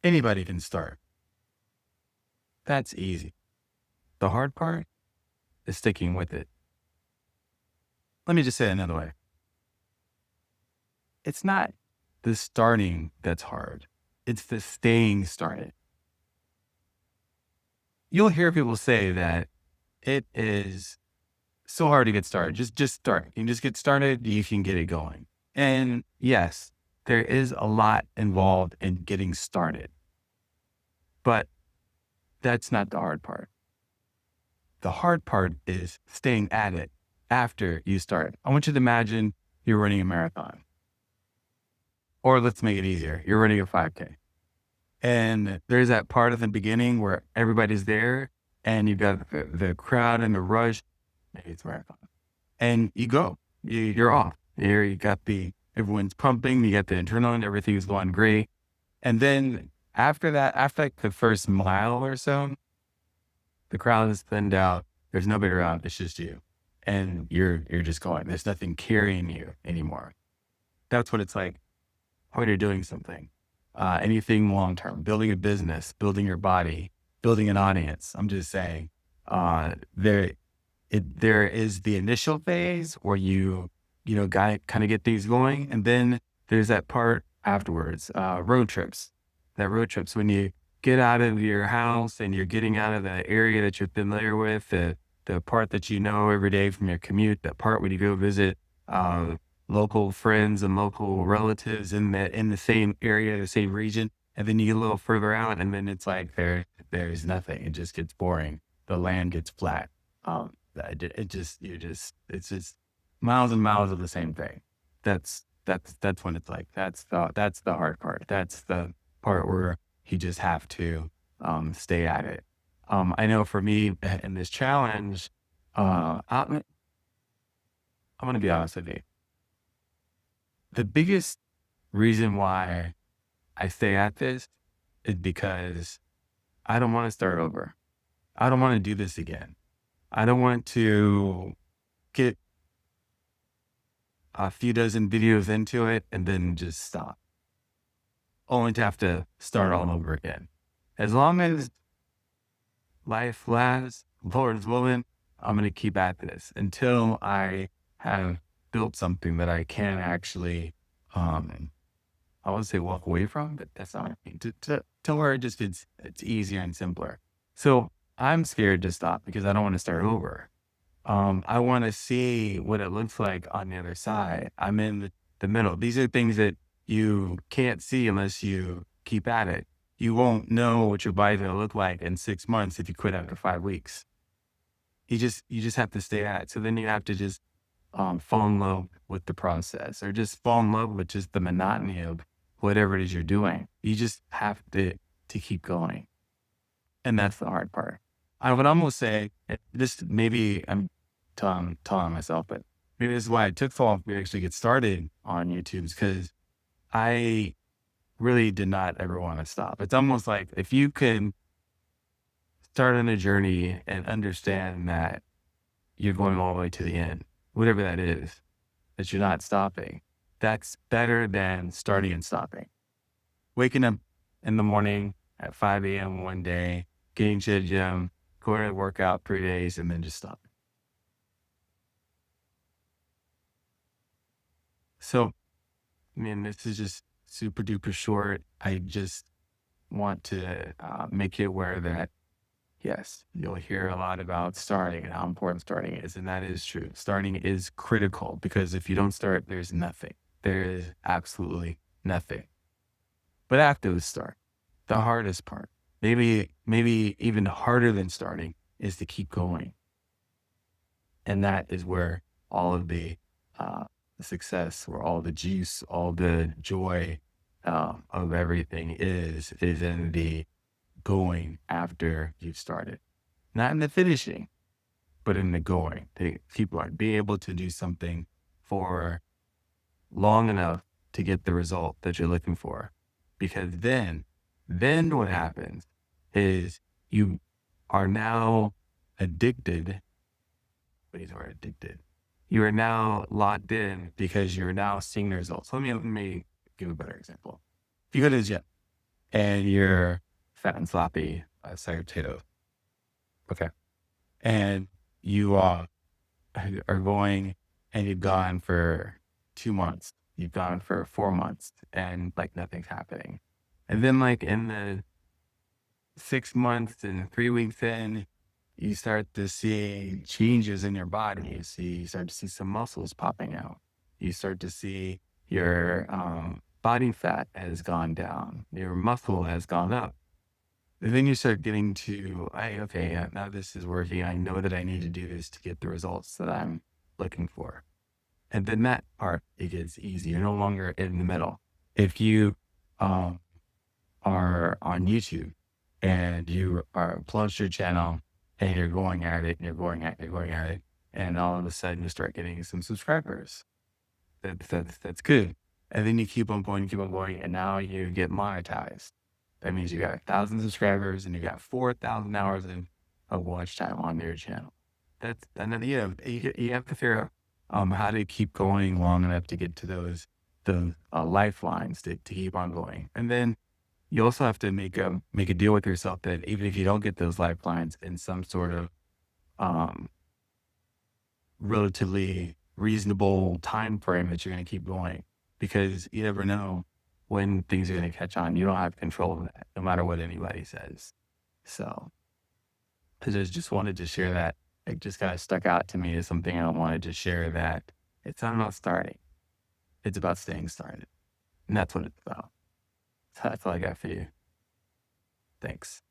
Anybody can start. That's easy. The hard part is sticking with it. Let me just say it another way. It's not the starting that's hard. It's the staying started. You'll hear people say that it is so hard to get started. Just start. You can just get started. You can get it going. And yes, there is a lot involved in getting started, but that's not the hard part. The hard part is staying at it after you start. I want you to imagine you're running a marathon, or let's make it easier. You're running a 5K. And there's that part of the beginning where everybody's there and you've got the crowd and the rush. Maybe it's marathon. And you go, you're off. You got everyone's pumping, you got the adrenaline, everything's going great. And then after that, after like the first mile or so, the crowd is thinned out. There's nobody around. It's just you. And you're just going. There's nothing carrying you anymore. That's what it's like when you're doing something. Anything long-term, building a business, building your body, building an audience. I'm just saying, there is the initial phase where you kind of get things going. And then there's that part afterwards, road trips. That road trips when you get out of your house and you're getting out of the area that you're familiar with, the part that you know every day from your commute, that part when you go visit, local friends and local relatives in the same area, the same region. And then you get a little further out and then it's like, there's nothing. It just gets boring. The land gets flat. It's just miles and miles of the same thing. That's when it's like, that's the hard part. That's the part where you just have to, stay at it. I know for me in this challenge, I'm going to be honest with you. The biggest reason why I stay at this is because I don't want to start over. I don't want to do this again. I don't want to get a few dozen videos into it and then just stop, only to have to start all over again. As long as life lasts, Lord's willing, I'm going to keep at this until I have built something that I can actually, I wouldn't say walk away from, but that's not what I mean. To where it's easier and simpler. So I'm scared to stop because I don't want to start over. I want to see what it looks like on the other side. I'm in the middle. These are things that you can't see unless you keep at it. You won't know what your body's going to look like in 6 months if you quit after 5 weeks. You just have to stay at it. So then you have to just fall in love with the process, or just fall in love with just the monotony of whatever it is you're doing. You just have to keep going. And that's the hard part. I would almost say this, maybe I'm telling myself, but maybe this is why it took so long for me to actually get started on YouTube, because I really did not ever want to stop. It's almost like if you can start on a journey and understand that you're going all the way to the end, whatever that is, that you're not stopping, that's better than starting and stopping. Waking up in the morning at 5 a.m. one day, getting to the gym, going to work out 3 days, and then just stopping. So, I mean, this is just super duper short. I just want to make you aware that, yes, you'll hear a lot about starting and how important starting is. And that is true. Starting is critical, because if you don't start, there's nothing. There is absolutely nothing. But after the start, the hardest part, maybe even harder than starting, is to keep going. And that is where all of the success, where all the juice, all the joy of everything is in the going after you've started. Not in the finishing, but in the going. People are being able to do something for long enough to get the result that you're looking for. Because then what happens is you are now addicted. What is the word addicted? You are now locked in because you're now seeing the results. Let me give a better example. If you go to the gym, and you're fat and sloppy, sack of potato. Okay. And you are going and you've gone for 2 months, you've gone for 4 months, and like nothing's happening. And then, like, in the 6 months and 3 weeks in, you start to see changes in your body. You start to see some muscles popping out. You start to see your body fat has gone down, your muscle has gone up. And then you start getting to, okay, now this is working. I know that I need to do this to get the results that I'm looking for. And then that part, it gets easy. You're no longer in the middle. If you um, are on YouTube and you are plunged your channel and you're going at it and you're going at it, you're going at it, and all of a sudden you start getting some subscribers. That's good. And then you keep on going, and now you get monetized. That means you got 1,000 subscribers and you got 4,000 hours of watch time on your channel. And then you have to figure out how to keep going long enough to get to those lifelines to keep on going. And then you also have to make a deal with yourself that even if you don't get those lifelines in some sort of um, relatively reasonable time frame, that you're going to keep going, because you never know when things are going to catch on. You don't have control of that, no matter what anybody says. So I just wanted to share that. It just kind of stuck out to me as something I wanted to share, that it's not about starting. It's about staying started. And that's what it's about. So that's all I got for you. Thanks.